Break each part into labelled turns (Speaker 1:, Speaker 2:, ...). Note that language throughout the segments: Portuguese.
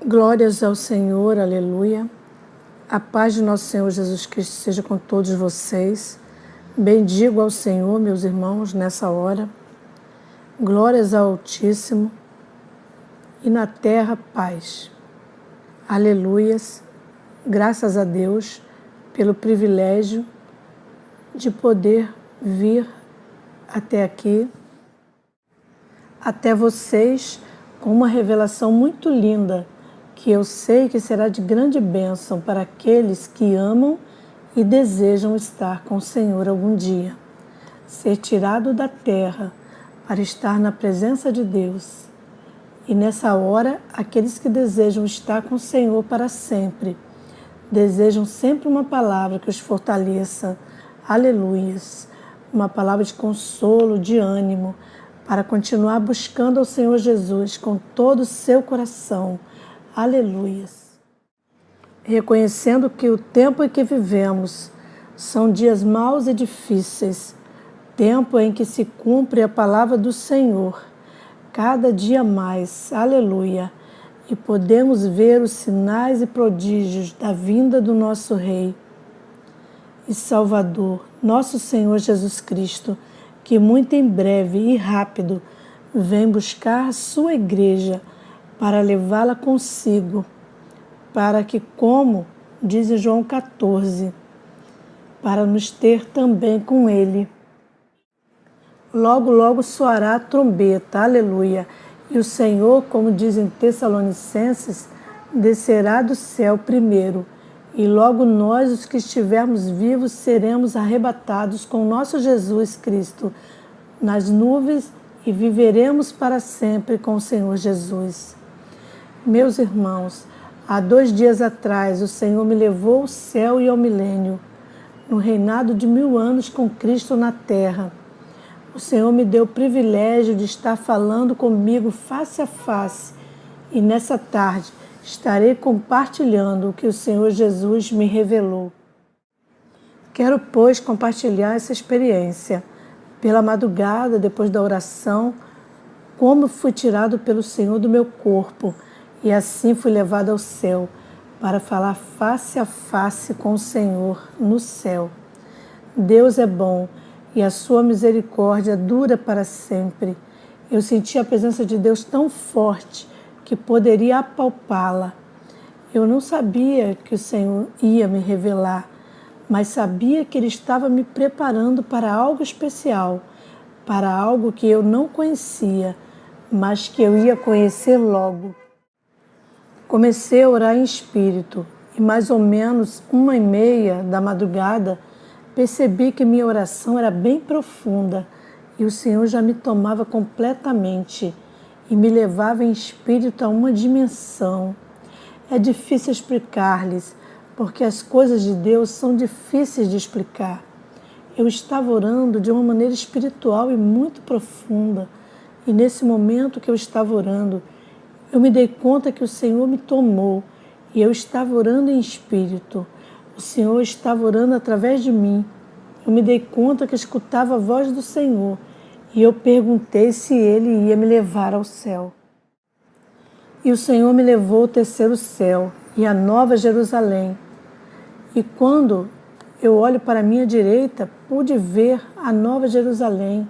Speaker 1: Glórias ao Senhor, aleluia. A paz de nosso Senhor Jesus Cristo seja com todos vocês. Bendigo ao Senhor, meus irmãos, nessa hora. Glórias ao Altíssimo e na terra paz. Aleluias. Graças a Deus pelo privilégio de poder vir até aqui, até vocês, com uma revelação muito linda, que eu sei que será de grande bênção para aqueles que amam e desejam estar com o Senhor algum dia. Ser tirado da terra para estar na presença de Deus. E nessa hora, aqueles que desejam estar com o Senhor para sempre, desejam sempre uma palavra que os fortaleça. Aleluias. Uma palavra de consolo, de ânimo, para continuar buscando ao Senhor Jesus com todo o seu coração. Aleluias. Reconhecendo que o tempo em que vivemos são dias maus e difíceis, tempo em que se cumpre a palavra do Senhor, cada dia mais, aleluia, e podemos ver os sinais e prodígios da vinda do nosso Rei e Salvador, nosso Senhor Jesus Cristo, que muito em breve e rápido vem buscar a sua igreja para levá-la consigo, para que, como diz em João 14, para nos ter também com Ele. Logo, logo soará a trombeta, aleluia, e o Senhor, como diz em Tessalonicenses, descerá do céu primeiro, e logo nós, os que estivermos vivos, seremos arrebatados com nosso Jesus Cristo nas nuvens e viveremos para sempre com o Senhor Jesus. Meus irmãos, há 2 dias atrás o Senhor me levou ao céu e ao milênio, no reinado de 1000 anos com Cristo na terra. O Senhor me deu o privilégio de estar falando comigo face a face e nessa tarde estarei compartilhando o que o Senhor Jesus me revelou. Quero, pois, compartilhar essa experiência. Pela madrugada, depois da oração, como fui tirado pelo Senhor do meu corpo e assim fui levado ao céu para falar face a face com o Senhor no céu. Deus é bom e a sua misericórdia dura para sempre. Eu senti a presença de Deus tão forte que poderia apalpá-la. Eu não sabia que o Senhor ia me revelar, mas sabia que Ele estava me preparando para algo especial, para algo que eu não conhecia, mas que eu ia conhecer logo. Comecei a orar em espírito e mais ou menos 1h30 da madrugada percebi que minha oração era bem profunda e o Senhor já me tomava completamente e me levava em espírito a uma dimensão. É difícil explicar-lhes, porque as coisas de Deus são difíceis de explicar. Eu estava orando de uma maneira espiritual e muito profunda, e nesse momento que eu estava orando, eu me dei conta que o Senhor me tomou e eu estava orando em espírito. O Senhor estava orando através de mim. Eu me dei conta que escutava a voz do Senhor e eu perguntei se Ele ia me levar ao céu. E o Senhor me levou ao 3º céu e à Nova Jerusalém. E quando eu olho para a minha direita, pude ver a Nova Jerusalém.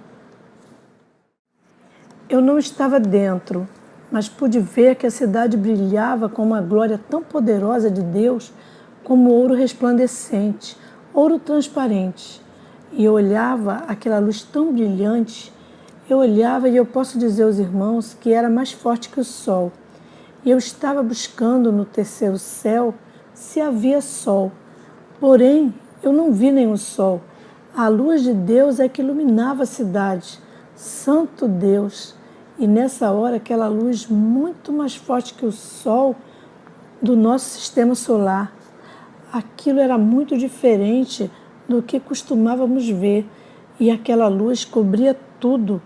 Speaker 1: Eu não estava dentro, mas pude ver que a cidade brilhava com uma glória tão poderosa de Deus como ouro resplandecente, ouro transparente. E eu olhava aquela luz tão brilhante, eu olhava e eu posso dizer aos irmãos que era mais forte que o sol. E eu estava buscando no 3º céu se havia sol, porém eu não vi nenhum sol. A luz de Deus é que iluminava a cidade. Santo Deus! E nessa hora, aquela luz muito mais forte que o sol do nosso sistema solar. Aquilo era muito diferente do que costumávamos ver. E aquela luz cobria tudo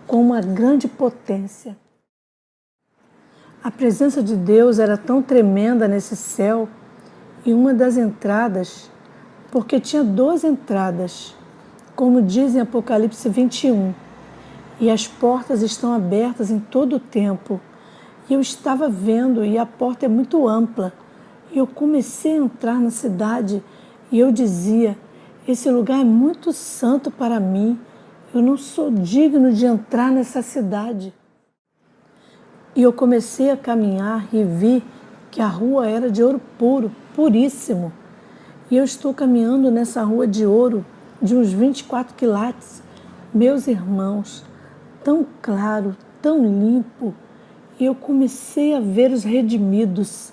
Speaker 1: com uma grande potência. A presença de Deus era tão tremenda nesse céu. E uma das entradas, porque tinha 2 entradas, como diz em Apocalipse 21, e as portas estão abertas em todo o tempo. E eu estava vendo, e a porta é muito ampla. E eu comecei a entrar na cidade e eu dizia: esse lugar é muito santo para mim. Eu não sou digno de entrar nessa cidade. E eu comecei a caminhar e vi que a rua era de ouro puro, puríssimo. E eu estou caminhando nessa rua de ouro de uns 24 quilates. Meus irmãos, tão claro, tão limpo. E eu comecei a ver os redimidos.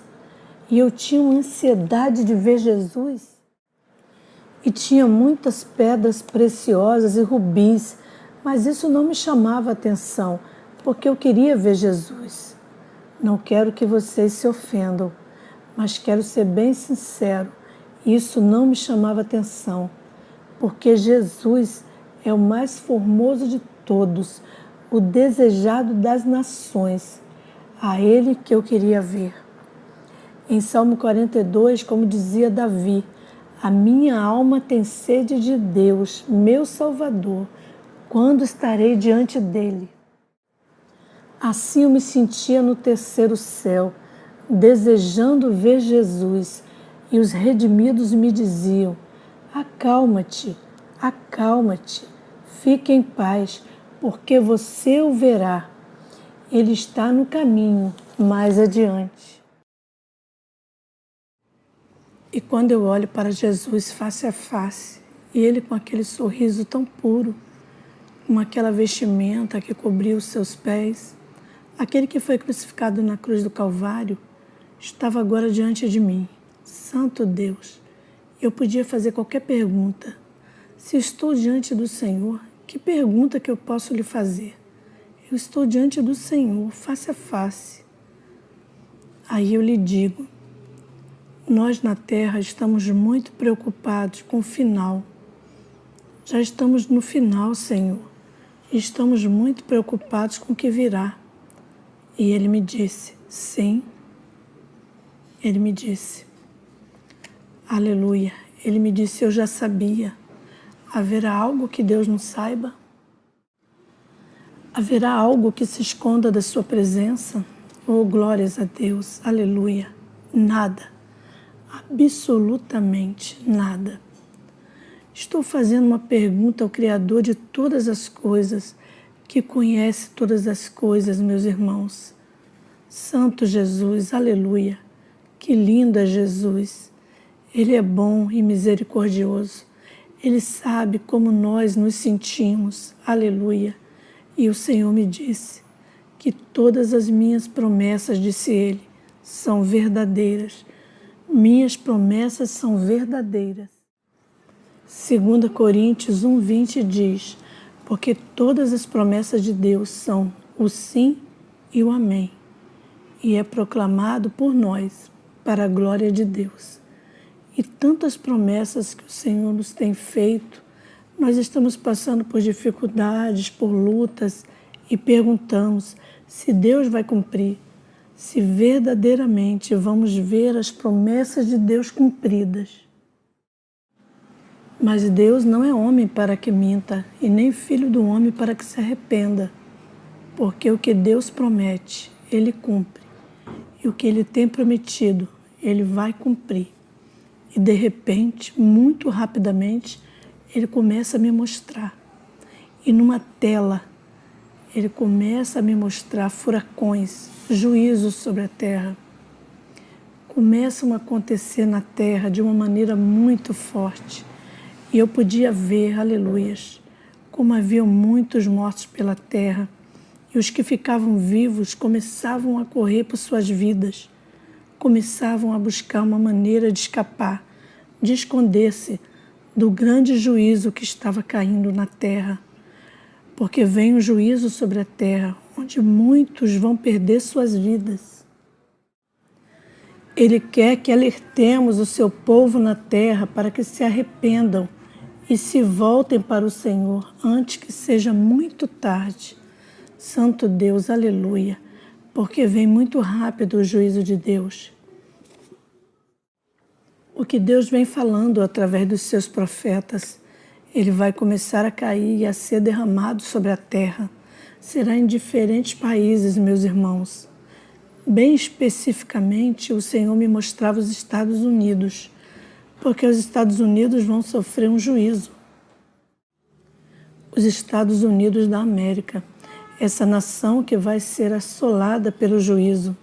Speaker 1: E eu tinha uma ansiedade de ver Jesus. E tinha muitas pedras preciosas e rubis, mas isso não me chamava a atenção, porque eu queria ver Jesus. Não quero que vocês se ofendam, mas quero ser bem sincero, isso não me chamava a atenção, porque Jesus é o mais formoso de todos, o desejado das nações, a Ele que eu queria ver. Em Salmo 42, como dizia Davi, a minha alma tem sede de Deus, meu Salvador, quando estarei diante dele? Assim eu me sentia no terceiro céu, desejando ver Jesus, e os redimidos me diziam: acalma-te, acalma-te, fique em paz, porque você o verá. Ele está no caminho, mais adiante. E quando eu olho para Jesus face a face, e Ele com aquele sorriso tão puro, com aquela vestimenta que cobria os seus pés, aquele que foi crucificado na cruz do Calvário, estava agora diante de mim. Santo Deus, eu podia fazer qualquer pergunta. Se estou diante do Senhor, que pergunta que eu posso lhe fazer? Eu estou diante do Senhor, face a face. Aí eu lhe digo: nós na Terra estamos muito preocupados com o final. Já estamos no final, Senhor. E estamos muito preocupados com o que virá. E Ele me disse: sim. Ele me disse: aleluia. Ele me disse: eu já sabia. Haverá algo que Deus não saiba? Haverá algo que se esconda da sua presença? Oh, glórias a Deus. Aleluia. Nada. Absolutamente nada. Estou fazendo uma pergunta ao Criador de todas as coisas, que conhece todas as coisas, meus irmãos. Santo Jesus, aleluia. Que lindo é Jesus. Ele é bom e misericordioso. Ele sabe como nós nos sentimos, aleluia. E o Senhor me disse que todas as minhas promessas, disse Ele, são verdadeiras. Minhas promessas são verdadeiras. 2 Coríntios 1:20 diz: porque todas as promessas de Deus são o sim e o amém. E é proclamado por nós, para a glória de Deus. E tantas promessas que o Senhor nos tem feito, nós estamos passando por dificuldades, por lutas, e perguntamos se Deus vai cumprir. Se verdadeiramente vamos ver as promessas de Deus cumpridas. Mas Deus não é homem para que minta, e nem filho do homem para que se arrependa. Porque o que Deus promete, Ele cumpre. E o que Ele tem prometido, Ele vai cumprir. E de repente, muito rapidamente, Ele começa a me mostrar. E numa tela, Ele começa a me mostrar furacões, juízos sobre a terra. Começam a acontecer na terra de uma maneira muito forte. E eu podia ver, aleluias, como haviam muitos mortos pela terra. E os que ficavam vivos começavam a correr por suas vidas. Começavam a buscar uma maneira de escapar, de esconder-se do grande juízo que estava caindo na terra. Porque vem um juízo sobre a terra, onde muitos vão perder suas vidas. Ele quer que alertemos o seu povo na terra para que se arrependam e se voltem para o Senhor antes que seja muito tarde. Santo Deus, aleluia, porque vem muito rápido o juízo de Deus. O que Deus vem falando através dos seus profetas, ele vai começar a cair e a ser derramado sobre a terra. Será em diferentes países, meus irmãos. Bem especificamente, o Senhor me mostrava os Estados Unidos, porque os Estados Unidos vão sofrer um juízo. Os Estados Unidos da América, essa nação que vai ser assolada pelo juízo.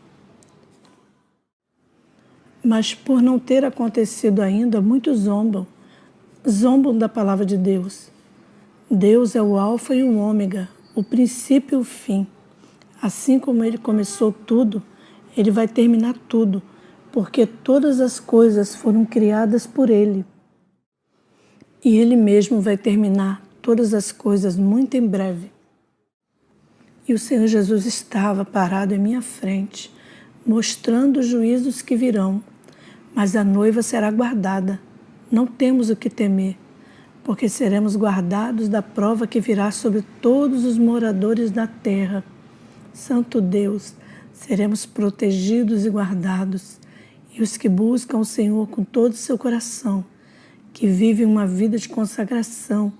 Speaker 1: Mas por não ter acontecido ainda, muitos zombam da palavra de Deus. Deus é o alfa e o ômega, o princípio e o fim. Assim como Ele começou tudo, Ele vai terminar tudo, porque todas as coisas foram criadas por Ele. E Ele mesmo vai terminar todas as coisas muito em breve. E o Senhor Jesus estava parado em minha frente, mostrando os juízos que virão. Mas a noiva será guardada. Não temos o que temer, porque seremos guardados da prova que virá sobre todos os moradores da terra. Santo Deus, seremos protegidos e guardados. E os que buscam o Senhor com todo o seu coração, que vivem uma vida de consagração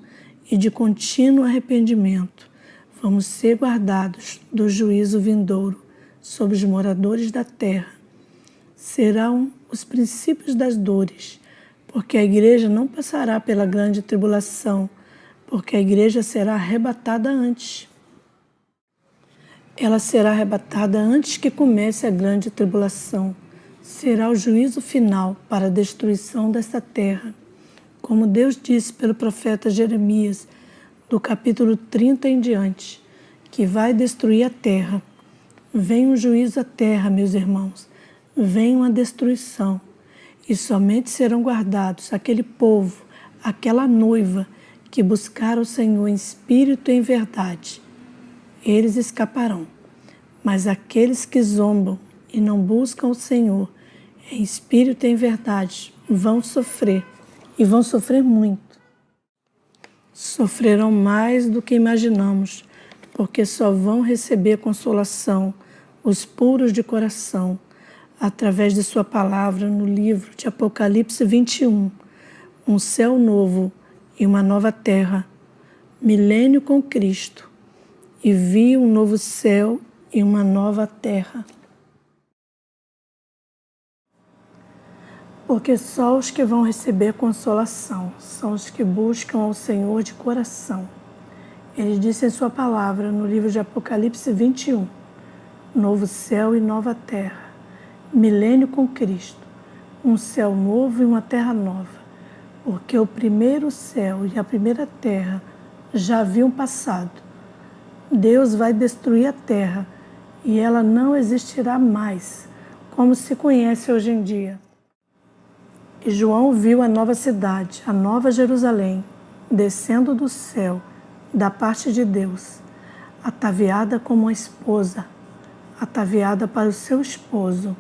Speaker 1: e de contínuo arrependimento, vamos ser guardados do juízo vindouro sobre os moradores da terra. Serão os princípios das dores, porque a igreja não passará pela grande tribulação, porque a igreja será arrebatada antes. Ela será arrebatada antes que comece a grande tribulação. Será o juízo final para a destruição desta terra. Como Deus disse pelo profeta Jeremias, do capítulo 30 em diante, que vai destruir a terra. Vem um juízo à terra, meus irmãos. Vem uma destruição. E somente serão guardados aquele povo, aquela noiva que buscar o Senhor em espírito e em verdade. Eles escaparão. Mas aqueles que zombam e não buscam o Senhor em espírito e em verdade vão sofrer, e vão sofrer muito. Sofrerão mais do que imaginamos, porque só vão receber consolação os puros de coração, através de sua palavra no livro de Apocalipse 21, um céu novo e uma nova terra, milênio com Cristo, e vi um novo céu e uma nova terra. Porque só os que vão receber consolação são os que buscam ao Senhor de coração. Ele disse em sua palavra no livro de Apocalipse 21, novo céu e nova terra, milênio com Cristo, um céu novo e uma terra nova, porque o primeiro céu e a primeira terra já haviam passado. Deus vai destruir a terra e ela não existirá mais, como se conhece hoje em dia. E João viu a nova cidade, a nova Jerusalém, descendo do céu, da parte de Deus, ataviada como uma esposa, ataviada para o seu esposo.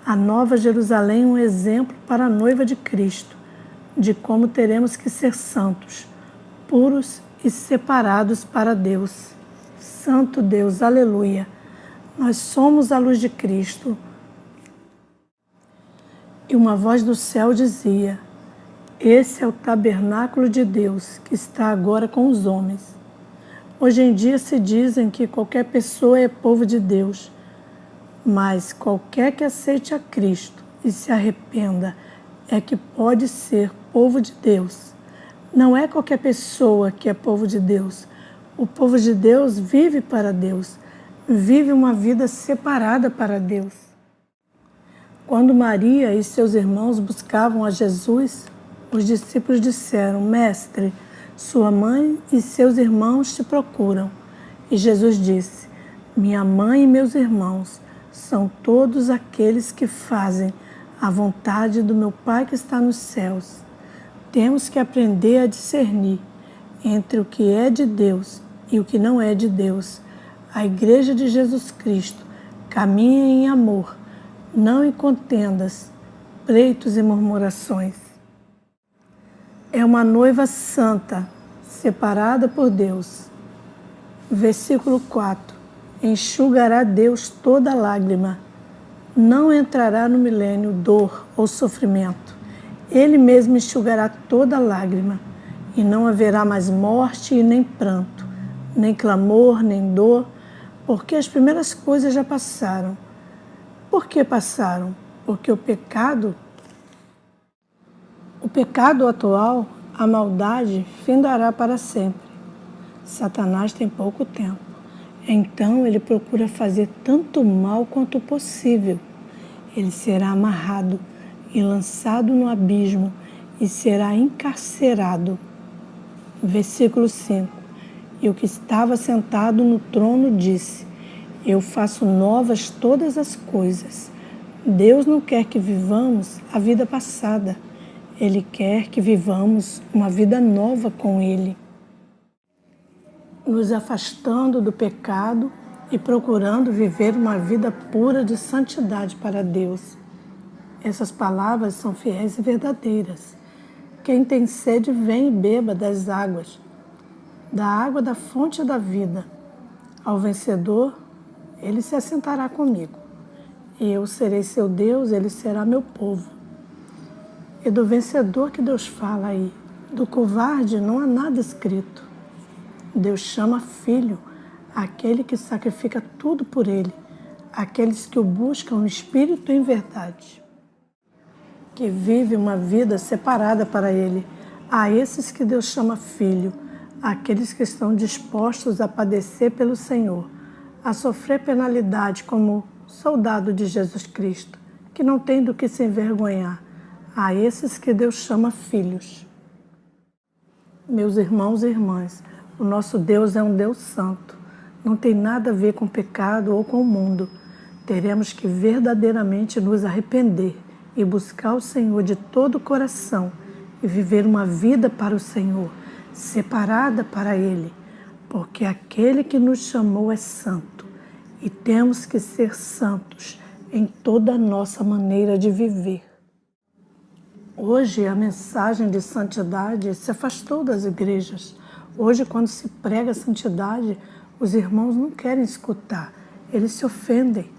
Speaker 1: A nova Jerusalém, um exemplo para a noiva de Cristo, de como teremos que ser santos, puros e separados para Deus. Santo Deus, aleluia! Nós somos a luz de Cristo. E uma voz do céu dizia: esse é o tabernáculo de Deus, que está agora com os homens. Hoje em dia se dizem que qualquer pessoa é povo de Deus, mas qualquer que aceite a Cristo e se arrependa é que pode ser povo de Deus. Não é qualquer pessoa que é povo de Deus. O povo de Deus vive para Deus, vive uma vida separada para Deus. Quando Maria e seus irmãos buscavam a Jesus, os discípulos disseram: Mestre, sua mãe e seus irmãos te procuram. E Jesus disse: minha mãe e meus irmãos são todos aqueles que fazem a vontade do meu Pai que está nos céus. Temos que aprender a discernir entre o que é de Deus e o que não é de Deus. A Igreja de Jesus Cristo caminha em amor, não em contendas, pleitos e murmurações. É uma noiva santa, separada por Deus. Versículo 4. Enxugará Deus toda lágrima. Não entrará no milênio dor ou sofrimento. Ele mesmo enxugará toda lágrima. E não haverá mais morte e nem pranto, nem clamor, nem dor, porque as primeiras coisas já passaram. Por que passaram? Porque o pecado atual, a maldade, findará para sempre. Satanás tem pouco tempo. Então ele procura fazer tanto mal quanto possível. Ele será amarrado e lançado no abismo e será encarcerado. Versículo 5. E o que estava sentado no trono disse: Eu faço novas todas as coisas. Deus não quer que vivamos a vida passada. Ele quer que vivamos uma vida nova com Ele, nos afastando do pecado e procurando viver uma vida pura de santidade para Deus. Essas palavras são fiéis e verdadeiras. Quem tem sede, vem e beba das águas, da água da fonte da vida. Ao vencedor, ele se assentará comigo. E eu serei seu Deus, ele será meu povo. E do vencedor que Deus fala aí, do covarde não há nada escrito. Deus chama filho aquele que sacrifica tudo por ele, aqueles que o buscam no espírito e em verdade, que vive uma vida separada para ele. A esses que Deus chama filho, aqueles que estão dispostos a padecer pelo Senhor, a sofrer penalidade como soldado de Jesus Cristo, que não tem do que se envergonhar. A esses que Deus chama filhos. Meus irmãos e irmãs, o nosso Deus é um Deus santo. Não tem nada a ver com pecado ou com o mundo. Teremos que verdadeiramente nos arrepender e buscar o Senhor de todo o coração e viver uma vida para o Senhor, separada para Ele, porque aquele que nos chamou é santo e temos que ser santos em toda a nossa maneira de viver. Hoje a mensagem de santidade se afastou das igrejas. Hoje, quando se prega santidade, os irmãos não querem escutar, eles se ofendem.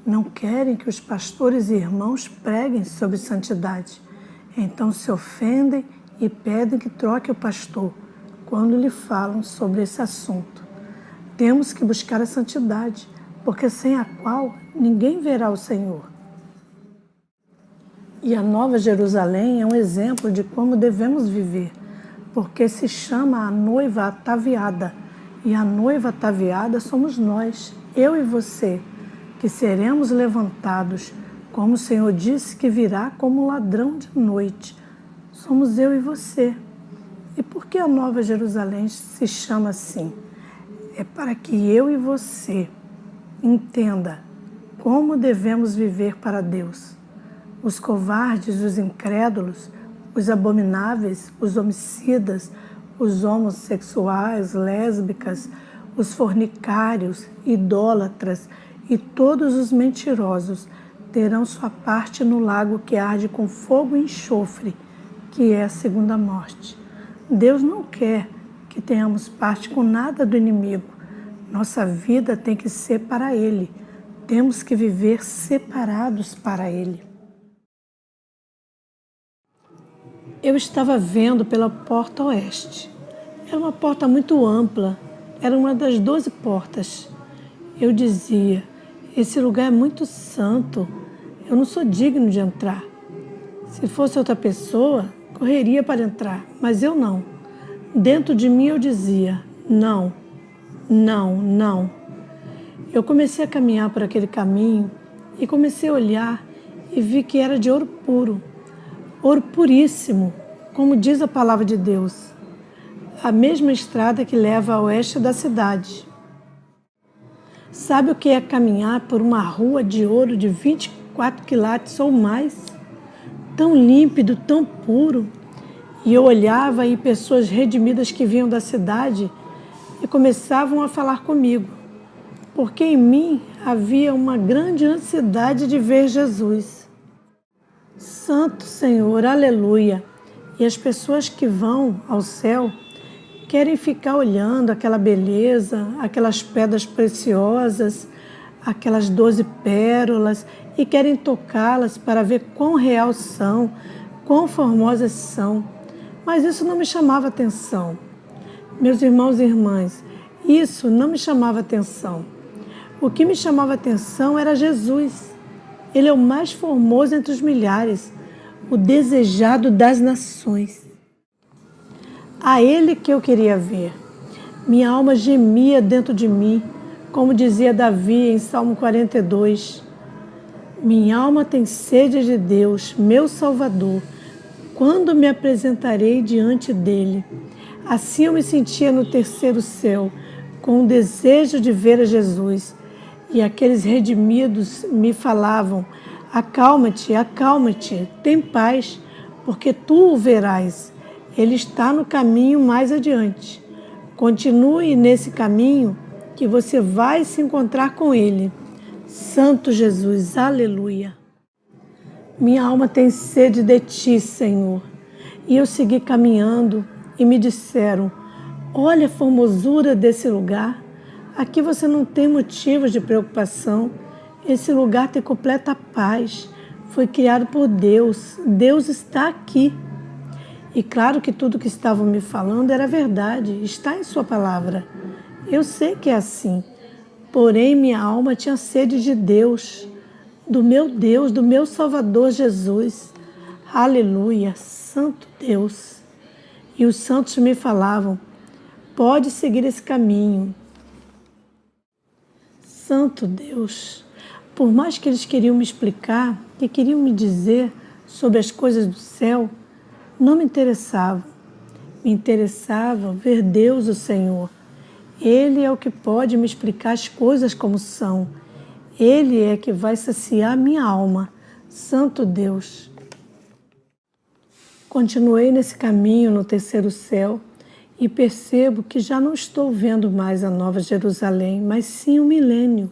Speaker 1: Não querem que os pastores e irmãos preguem sobre santidade. Então se ofendem e pedem que troque o pastor quando lhe falam sobre esse assunto. Temos que buscar a santidade, porque sem a qual ninguém verá o Senhor. E a Nova Jerusalém é um exemplo de como devemos viver, porque se chama a noiva ataviada, e a noiva ataviada somos nós, eu e você, que seremos levantados, como o Senhor disse que virá como ladrão de noite. Somos eu e você. E por que a Nova Jerusalém se chama assim? É para que eu e você entenda como devemos viver para Deus. Os covardes, os incrédulos, os abomináveis, os homicidas, os homossexuais, lésbicas, os fornicários, idólatras e todos os mentirosos terão sua parte no lago que arde com fogo e enxofre, que é a segunda morte. Deus não quer que tenhamos parte com nada do inimigo. Nossa vida tem que ser para Ele. Temos que viver separados para Ele. Eu estava vendo pela porta oeste. Era uma porta muito ampla, era uma das 12 portas. Eu dizia: esse lugar é muito santo, eu não sou digno de entrar. Se fosse outra pessoa, correria para entrar, mas eu não. Dentro de mim eu dizia: não, não, não. Eu comecei a caminhar por aquele caminho e comecei a olhar e vi que era de ouro puro. Ouro puríssimo, como diz a palavra de Deus, a mesma estrada que leva a oeste da cidade. Sabe o que é caminhar por uma rua de ouro de 24 quilates ou mais? Tão límpido, tão puro. E eu olhava e pessoas redimidas que vinham da cidade e começavam a falar comigo, porque em mim havia uma grande ansiedade de ver Jesus. Santo Senhor, aleluia! E as pessoas que vão ao céu querem ficar olhando aquela beleza, aquelas pedras preciosas, aquelas 12 pérolas e querem tocá-las para ver quão real são, quão formosas são. Mas isso não me chamava atenção. Meus irmãos e irmãs, isso não me chamava atenção. O que me chamava atenção era Jesus. Ele é o mais formoso entre os milhares, o desejado das nações. A Ele que eu queria ver. Minha alma gemia dentro de mim, como dizia Davi em Salmo 42. Minha alma tem sede de Deus, meu Salvador. Quando me apresentarei diante dele? Assim eu me sentia no terceiro céu, com o desejo de ver a Jesus. E aqueles redimidos me falavam: acalma-te, acalma-te, tem paz, porque tu o verás. Ele está no caminho mais adiante. Continue nesse caminho que você vai se encontrar com ele. Santo Jesus, aleluia. Minha alma tem sede de ti, Senhor. E eu segui caminhando e me disseram: olha a formosura desse lugar. Aqui você não tem motivos de preocupação. Esse lugar tem completa paz. Foi criado por Deus. Deus está aqui. E claro que tudo que estavam me falando era verdade. Está em sua palavra. Eu sei que é assim. Porém, minha alma tinha sede de Deus, do meu Salvador Jesus. Aleluia, Santo Deus. E os santos me falavam: pode seguir esse caminho. Santo Deus. Por mais que eles queriam me explicar, que queriam me dizer sobre as coisas do céu, não me interessava. Me interessava ver Deus, o Senhor. Ele é o que pode me explicar as coisas como são. Ele é que vai saciar minha alma. Santo Deus. Continuei nesse caminho no terceiro céu e percebo que já não estou vendo mais a Nova Jerusalém, mas sim o milênio.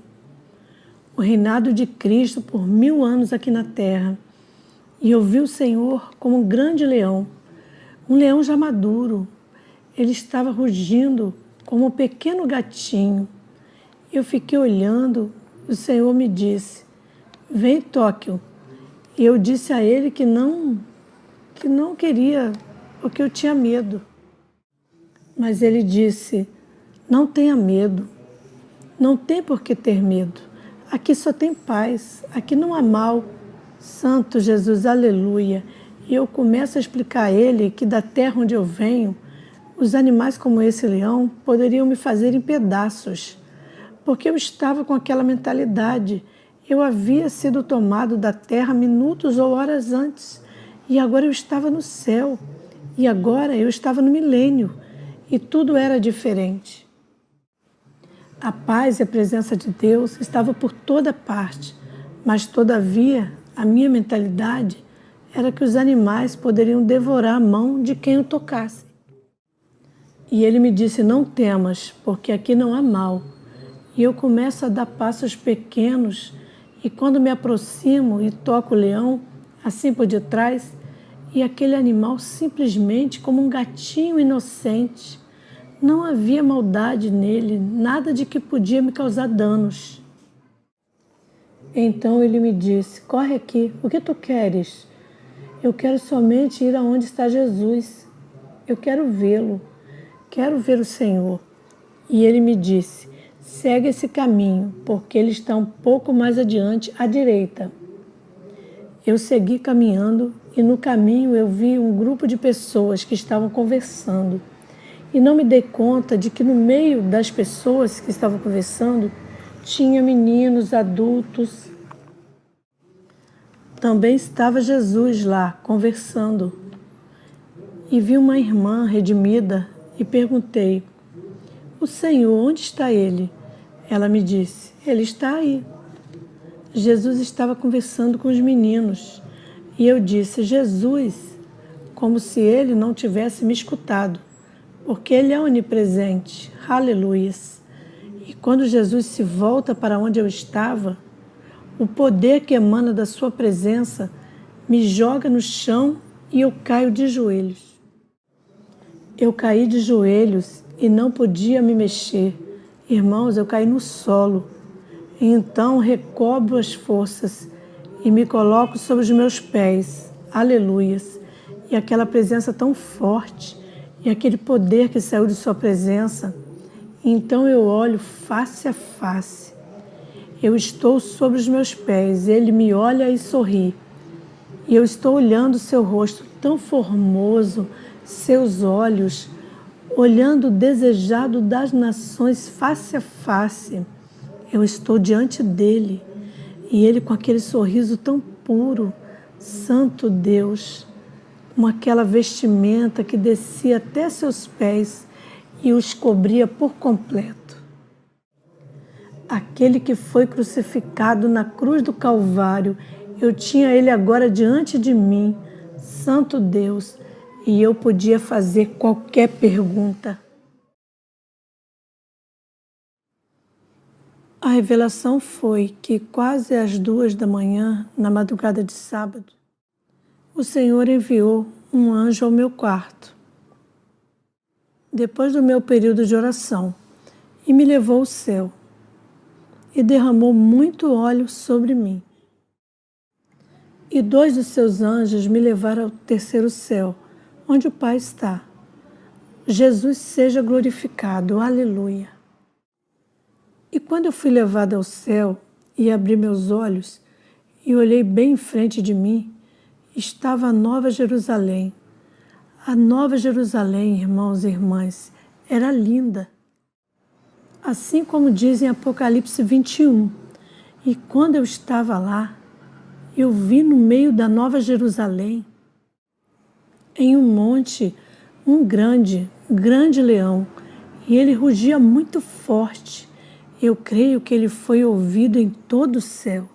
Speaker 1: O reinado de Cristo por 1000 anos aqui na terra. E eu vi o Senhor como um grande leão, um leão já maduro. Ele estava rugindo como um pequeno gatinho. Eu fiquei olhando, o Senhor me disse: vem, Tóquio. E eu disse a ele que não queria, porque eu tinha medo. Mas ele disse: não tenha medo, não tem por que ter medo. Aqui só tem paz, aqui não há mal. Santo Jesus, aleluia. E eu começo a explicar a ele que da terra onde eu venho, os animais como esse leão poderiam me fazer em pedaços, porque eu estava com aquela mentalidade. Eu havia sido tomado da terra minutos ou horas antes, e agora eu estava no céu, e agora eu estava no milênio, e tudo era diferente. A paz e a presença de Deus estavam por toda parte, mas todavia a minha mentalidade era que os animais poderiam devorar a mão de quem o tocasse. E ele me disse: não temas, porque aqui não há mal. E eu começo a dar passos pequenos, e quando me aproximo e toco o leão, assim por detrás, e aquele animal simplesmente como um gatinho inocente. Não havia maldade nele, nada de que podia me causar danos. Então ele me disse: corre aqui, o que tu queres? Eu quero somente ir aonde está Jesus. Eu quero vê-lo, quero ver o Senhor. E ele me disse: segue esse caminho, porque ele está um pouco mais adiante, à direita. Eu segui caminhando e no caminho eu vi um grupo de pessoas que estavam conversando. E não me dei conta de que no meio das pessoas que estavam conversando tinha meninos, adultos. Também estava Jesus lá, conversando. E vi uma irmã redimida e perguntei: o Senhor, onde está Ele? Ela me disse: Ele está aí. Jesus estava conversando com os meninos. E eu disse: Jesus, como se Ele não tivesse me escutado, porque Ele é onipresente. Aleluias. E quando Jesus se volta para onde eu estava, o poder que emana da sua presença me joga no chão e eu caio de joelhos. Eu caí de joelhos e não podia me mexer. Irmãos, eu caí no solo. E então recobro as forças e me coloco sobre os meus pés. Aleluias. E aquela presença tão forte, e aquele poder que saiu de sua presença. Então eu olho face a face. Eu estou sobre os meus pés, ele me olha e sorri. E eu estou olhando seu rosto tão formoso, seus olhos, olhando o desejado das nações face a face. Eu estou diante dele e ele com aquele sorriso tão puro, santo Deus, com aquela vestimenta que descia até seus pés e os cobria por completo. Aquele que foi crucificado na cruz do Calvário, eu tinha ele agora diante de mim, santo Deus, e eu podia fazer qualquer pergunta. A revelação foi que quase às 2 da manhã, na madrugada de sábado, o Senhor enviou um anjo ao meu quarto, depois do meu período de oração, e me levou ao céu, e derramou muito óleo sobre mim. E 2 dos seus anjos me levaram ao terceiro céu, onde o Pai está. Jesus seja glorificado, aleluia. E quando eu fui levado ao céu e abri meus olhos e olhei bem em frente de mim, estava a Nova Jerusalém. A Nova Jerusalém, irmãos e irmãs, era linda. Assim como diz em Apocalipse 21. E quando eu estava lá, eu vi no meio da Nova Jerusalém, em um monte, um grande leão, e ele rugia muito forte. Eu creio que ele foi ouvido em todo o céu.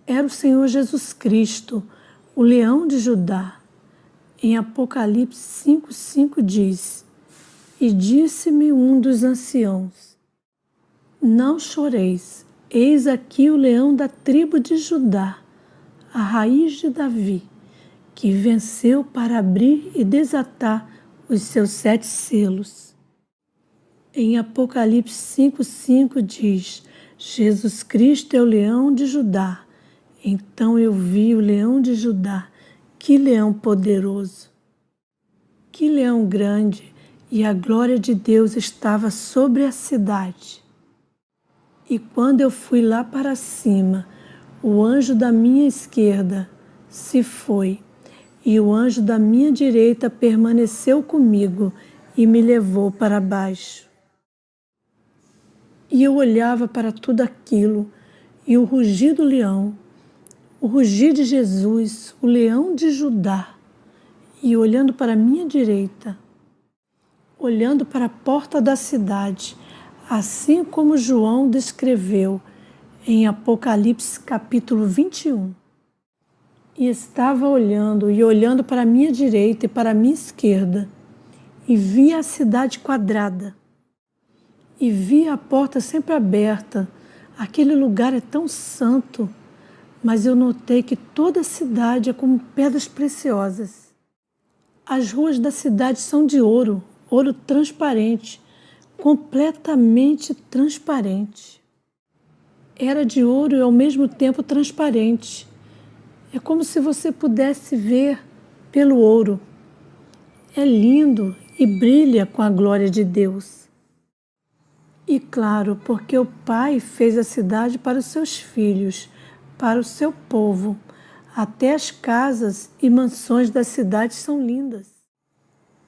Speaker 1: Era o Senhor Jesus Cristo, o leão de Judá. Em Apocalipse 5:5 diz: E disse-me um dos anciãos: Não choreis, eis aqui o leão da tribo de Judá, a raiz de Davi, que venceu para abrir e desatar os seus 7 selos. Em Apocalipse 5:5 diz: Jesus Cristo é o leão de Judá. Então eu vi o leão de Judá. Que leão poderoso! Que leão grande! E a glória de Deus estava sobre a cidade. E quando eu fui lá para cima, o anjo da minha esquerda se foi, e o anjo da minha direita permaneceu comigo e me levou para baixo. E eu olhava para tudo aquilo, e o rugir do leão, o rugir de Jesus, o leão de Judá, e olhando para a minha direita, olhando para a porta da cidade, assim como João descreveu em Apocalipse capítulo 21. E estava olhando e olhando para a minha direita e para a minha esquerda, e via a cidade quadrada. E vi a porta sempre aberta. Aquele lugar é tão santo, mas eu notei que toda a cidade é como pedras preciosas. As ruas da cidade são de ouro, ouro transparente, completamente transparente. Era de ouro e ao mesmo tempo transparente. É como se você pudesse ver pelo ouro. É lindo e brilha com a glória de Deus. E claro, porque o Pai fez a cidade para os seus filhos, para o seu povo. Até as casas e mansões da cidade são lindas.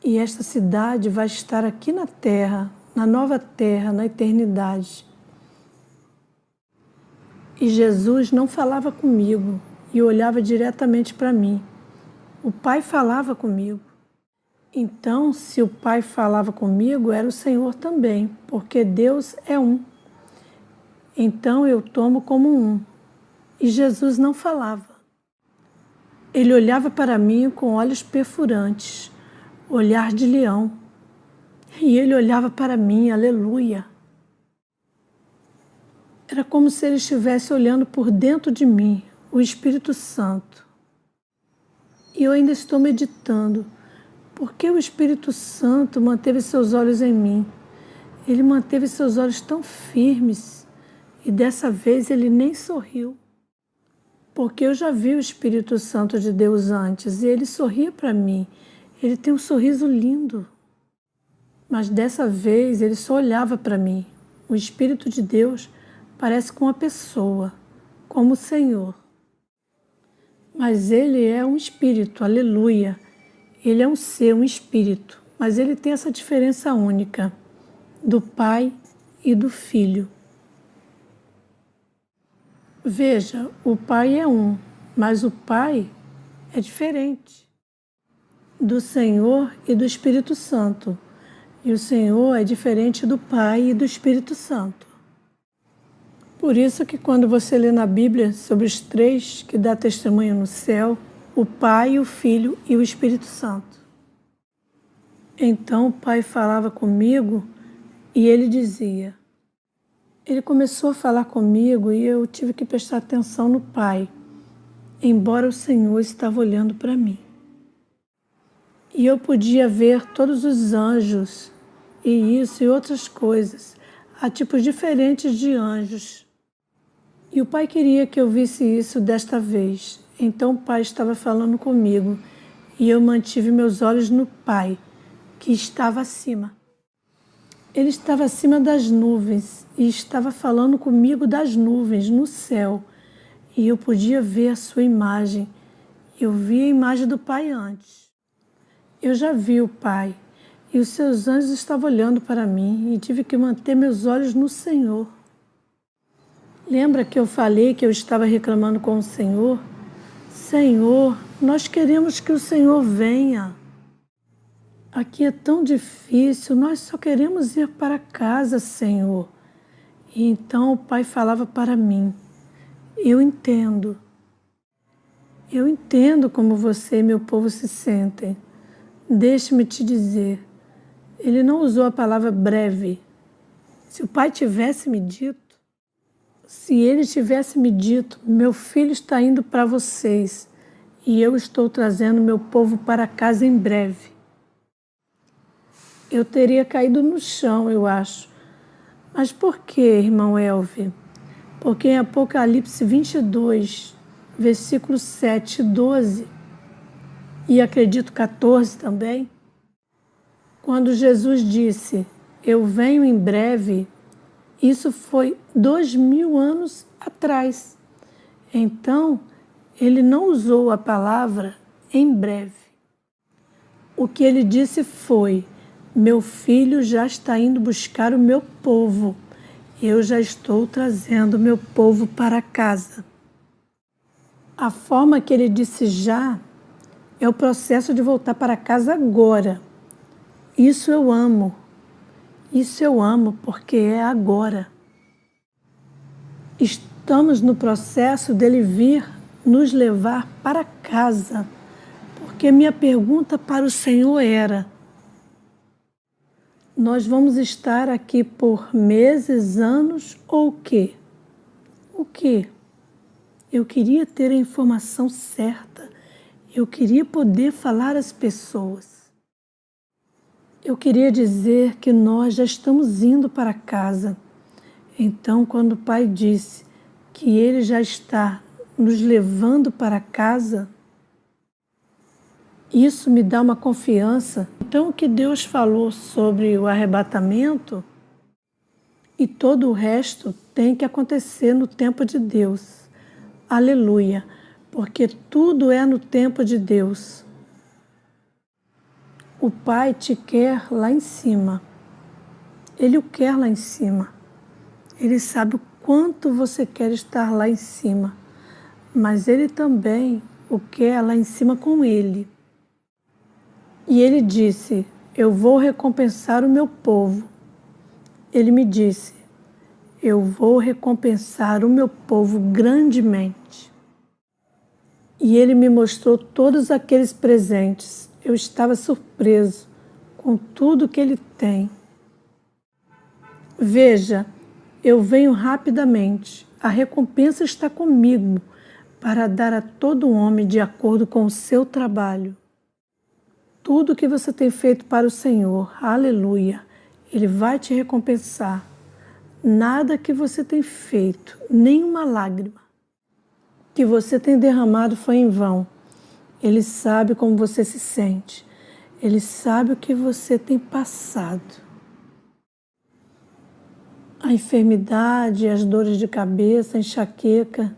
Speaker 1: E esta cidade vai estar aqui na terra, na nova terra, na eternidade. E Jesus não falava comigo e olhava diretamente para mim. O Pai falava comigo. Então, se o Pai falava comigo, era o Senhor também, porque Deus é um. Então eu tomo como um. E Jesus não falava. Ele olhava para mim com olhos perfurantes, olhar de leão. E ele olhava para mim, aleluia. Era como se ele estivesse olhando por dentro de mim, o Espírito Santo. E eu ainda estou meditando. Por que o Espírito Santo manteve seus olhos em mim? Ele manteve seus olhos tão firmes e dessa vez ele nem sorriu. Porque eu já vi o Espírito Santo de Deus antes e ele sorria para mim. Ele tem um sorriso lindo. Mas dessa vez ele só olhava para mim. O Espírito de Deus parece com uma pessoa, como o Senhor. Mas ele é um espírito, aleluia. Ele é um ser, um espírito, mas ele tem essa diferença única do Pai e do Filho. Veja, o Pai é um, mas o Pai é diferente do Senhor e do Espírito Santo. E o Senhor é diferente do Pai e do Espírito Santo. Por isso que quando você lê na Bíblia sobre os três que dá testemunho no céu, o Pai, o Filho e o Espírito Santo. Então o Pai falava comigo e ele dizia. Ele começou a falar comigo e eu tive que prestar atenção no Pai, embora o Senhor estava olhando para mim. E eu podia ver todos os anjos e isso e outras coisas. Há tipos diferentes de anjos. E o Pai queria que eu visse isso desta vez. Então o Pai estava falando comigo e eu mantive meus olhos no Pai, que estava acima. Ele estava acima das nuvens e estava falando comigo das nuvens, no céu. E eu podia ver a sua imagem. Eu vi a imagem do Pai antes. Eu já vi o Pai e os seus anjos estavam olhando para mim e tive que manter meus olhos no Senhor. Lembra que eu falei que eu estava reclamando com o Senhor? Senhor, nós queremos que o Senhor venha. Aqui é tão difícil, nós só queremos ir para casa, Senhor. E então o Pai falava para mim, eu entendo como você e meu povo se sentem. Deixe-me te dizer, ele não usou a palavra breve. Se o Pai tivesse me dito, meu filho está indo para vocês e eu estou trazendo meu povo para casa em breve. Eu teria caído no chão, eu acho. Mas por que, irmão Elvi? Porque em Apocalipse 22, versículo 7 e 12, e acredito 14 também, quando Jesus disse, eu venho em breve, isso foi 2000 anos atrás. Então, ele não usou a palavra em breve. O que ele disse foi, meu filho já está indo buscar o meu povo. Eu já estou trazendo o meu povo para casa. A forma que ele disse já é o processo de voltar para casa agora. Isso eu amo. Isso eu amo porque é agora. Estamos no processo dele vir nos levar para casa. Porque minha pergunta para o Senhor era, nós vamos estar aqui por meses, anos ou o quê? O quê? Eu queria ter a informação certa. Eu queria poder falar às pessoas. Eu queria dizer que nós já estamos indo para casa. Então, quando o Pai disse que Ele já está nos levando para casa, isso me dá uma confiança. Então, o que Deus falou sobre o arrebatamento e todo o resto tem que acontecer no tempo de Deus. Aleluia, porque tudo é no tempo de Deus. O Pai te quer lá em cima. Ele o quer lá em cima. Ele sabe o quanto você quer estar lá em cima, mas Ele também o quer lá em cima com Ele. E Ele disse, eu vou recompensar o meu povo. Ele me disse, eu vou recompensar o meu povo grandemente. E Ele me mostrou todos aqueles presentes. Eu estava surpreso com tudo que Ele tem. Veja, eu venho rapidamente. A recompensa está comigo para dar a todo homem de acordo com o seu trabalho. Tudo que você tem feito para o Senhor, aleluia, Ele vai te recompensar. Nada que você tem feito, nenhuma lágrima que você tem derramado foi em vão. Ele sabe como você se sente. Ele sabe o que você tem passado. a enfermidade, as dores de cabeça, a enxaqueca.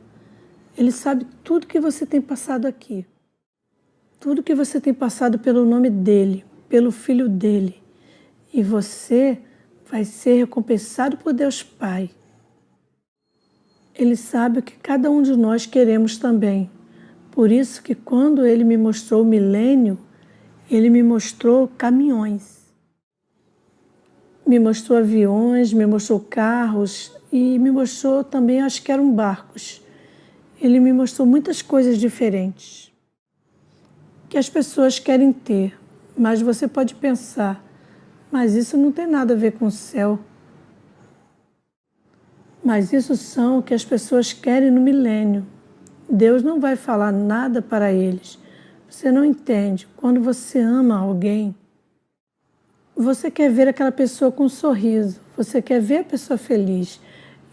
Speaker 1: Ele sabe tudo que você tem passado aqui. Tudo que você tem passado pelo nome dele, pelo Filho dele. E você vai ser recompensado por Deus Pai. Ele sabe o que cada um de nós queremos também. Por isso que quando ele me mostrou o milênio, ele me mostrou caminhões. Me mostrou aviões, me mostrou carros e me mostrou também, acho que eram barcos. Ele me mostrou muitas coisas diferentes que as pessoas querem ter, mas você pode pensar, mas isso não tem nada a ver com o céu. Mas isso são o que as pessoas querem no milênio. Deus não vai falar nada para eles. Você não entende. Quando você ama alguém, você quer ver aquela pessoa com um sorriso, você quer ver a pessoa feliz.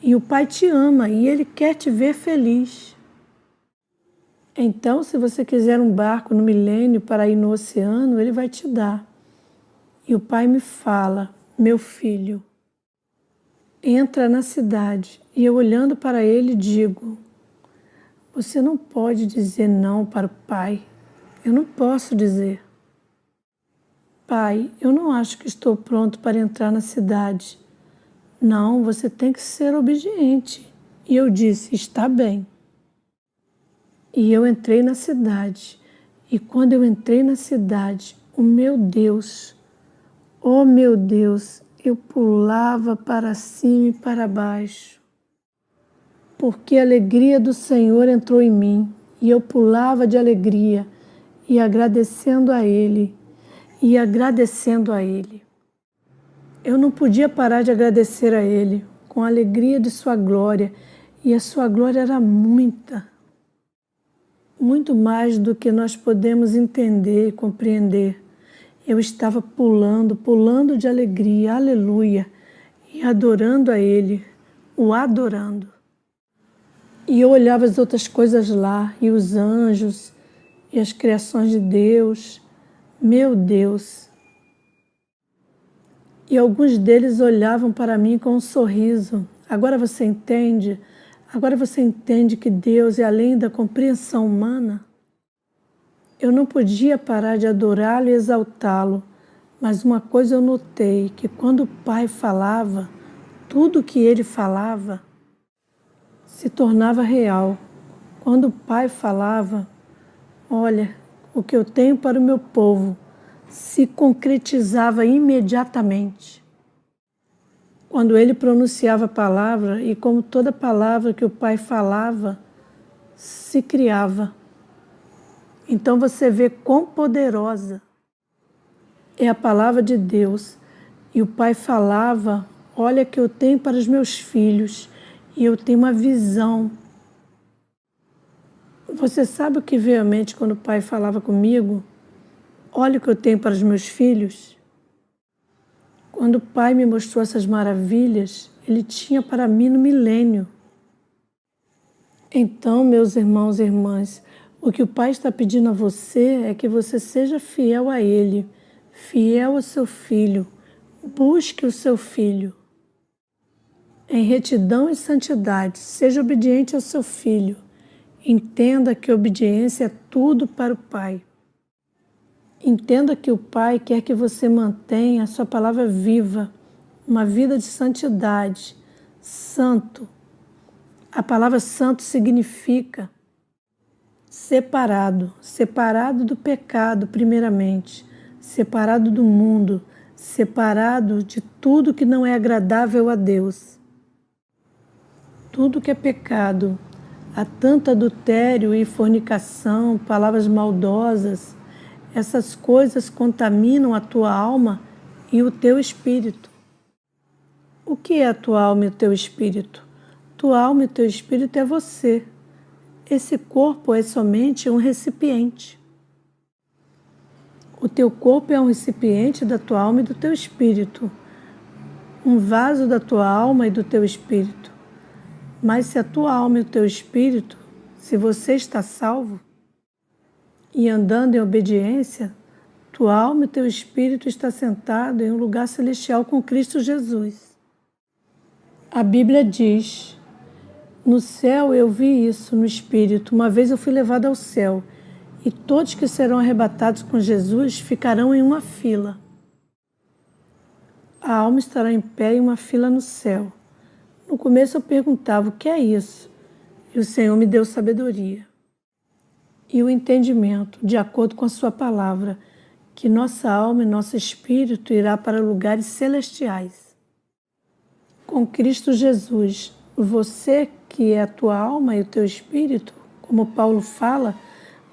Speaker 1: E o Pai te ama e Ele quer te ver feliz. Então, se você quiser um barco no milênio para ir no oceano, Ele vai te dar. E o Pai me fala, meu filho, entra na cidade. E eu olhando para ele digo, você não pode dizer não para o Pai. Eu não posso dizer. Pai, eu não acho que estou pronto para entrar na cidade. Não, você tem que ser obediente. E eu disse, está bem. E eu entrei na cidade. E quando eu entrei na cidade, o meu Deus, oh meu Deus, eu pulava para cima e para baixo. Porque a alegria do Senhor entrou em mim. E eu pulava de alegria e agradecendo a Ele. E agradecendo a Ele. Eu não podia parar de agradecer a Ele com a alegria de sua glória. E a sua glória era muita. Muito mais do que nós podemos entender e compreender. Eu estava pulando de alegria, aleluia, e adorando a Ele, o adorando. E eu olhava as outras coisas lá, e os anjos, e as criações de Deus, meu Deus. E alguns deles olhavam para mim com um sorriso. Agora você entende? Agora você entende que Deus é além da compreensão humana? Eu não podia parar de adorá-lo e exaltá-lo, mas uma coisa eu notei, que quando o Pai falava, tudo que ele falava se tornava real. Quando o Pai falava, olha, o que eu tenho para o meu povo se concretizava imediatamente. Quando ele pronunciava a palavra, e como toda palavra que o Pai falava, se criava. Então você vê quão poderosa é a palavra de Deus. E o Pai falava, olha que eu tenho para os meus filhos, e eu tenho uma visão. Você sabe o que veio à mente quando o Pai falava comigo? Olha o que eu tenho para os meus filhos. Quando o Pai me mostrou essas maravilhas, Ele tinha para mim no milênio. Então, meus irmãos e irmãs, o que o Pai está pedindo a você é que você seja fiel a Ele, fiel ao seu filho. Busque o seu filho. Em retidão e santidade, seja obediente ao seu filho. Entenda que obediência é tudo para o Pai. Entenda que o Pai quer que você mantenha a sua palavra viva, uma vida de santidade, santo. A palavra santo significa separado, separado do pecado primeiramente, separado do mundo, separado de tudo que não é agradável a Deus. Tudo que é pecado, há tanto adultério e fornicação, palavras maldosas, essas coisas contaminam a tua alma e o teu espírito. O que é a tua alma e o teu espírito? Tua alma e o teu espírito é você. Esse corpo é somente um recipiente. O teu corpo é um recipiente da tua alma e do teu espírito. Um vaso da tua alma e do teu espírito. Mas se a tua alma e o teu espírito, se você está salvo, e andando em obediência, tua alma e teu espírito está sentado em um lugar celestial com Cristo Jesus. A Bíblia diz: no céu eu vi isso no Espírito. Uma vez eu fui levado ao céu, e todos que serão arrebatados com Jesus ficarão em uma fila. A alma estará em pé em uma fila no céu. No começo eu perguntava: o que é isso? E o Senhor me deu sabedoria e o entendimento, de acordo com a sua palavra, que nossa alma e nosso espírito irá para lugares celestiais. Com Cristo Jesus, você que é a tua alma e o teu espírito, como Paulo fala,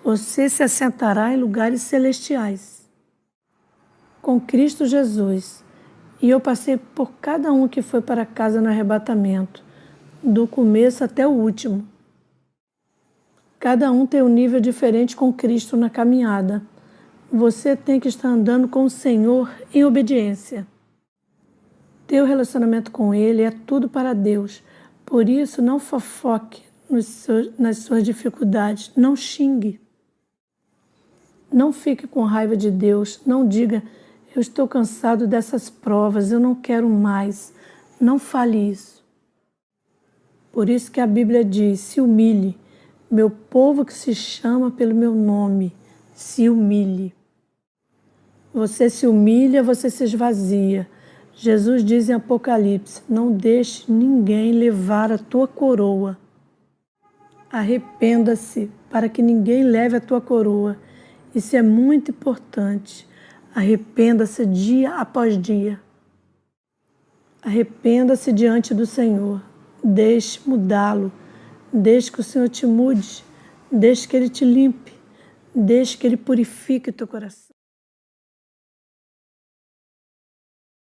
Speaker 1: você se assentará em lugares celestiais. Com Cristo Jesus. E eu passei por cada um que foi para casa no arrebatamento, do começo até o último. Cada um tem um nível diferente com Cristo na caminhada. Você tem que estar andando com o Senhor em obediência. Teu relacionamento com Ele é tudo para Deus. Por isso, não fofoque nas suas dificuldades. Não xingue. Não fique com raiva de Deus. Não diga: eu estou cansado dessas provas, eu não quero mais. Não fale isso. Por isso que a Bíblia diz: se humilhe. Meu povo que se chama pelo meu nome, se humilhe. Você se humilha, você se esvazia. Jesus diz em Apocalipse: não deixe ninguém levar a tua coroa. Arrependa-se para que ninguém leve a tua coroa. Isso é muito importante. Arrependa-se dia após dia. Arrependa-se diante do Senhor. Deixe mudá-lo. Deixe que o Senhor te mude. Deixe que Ele te limpe. Deixe que Ele purifique o teu coração.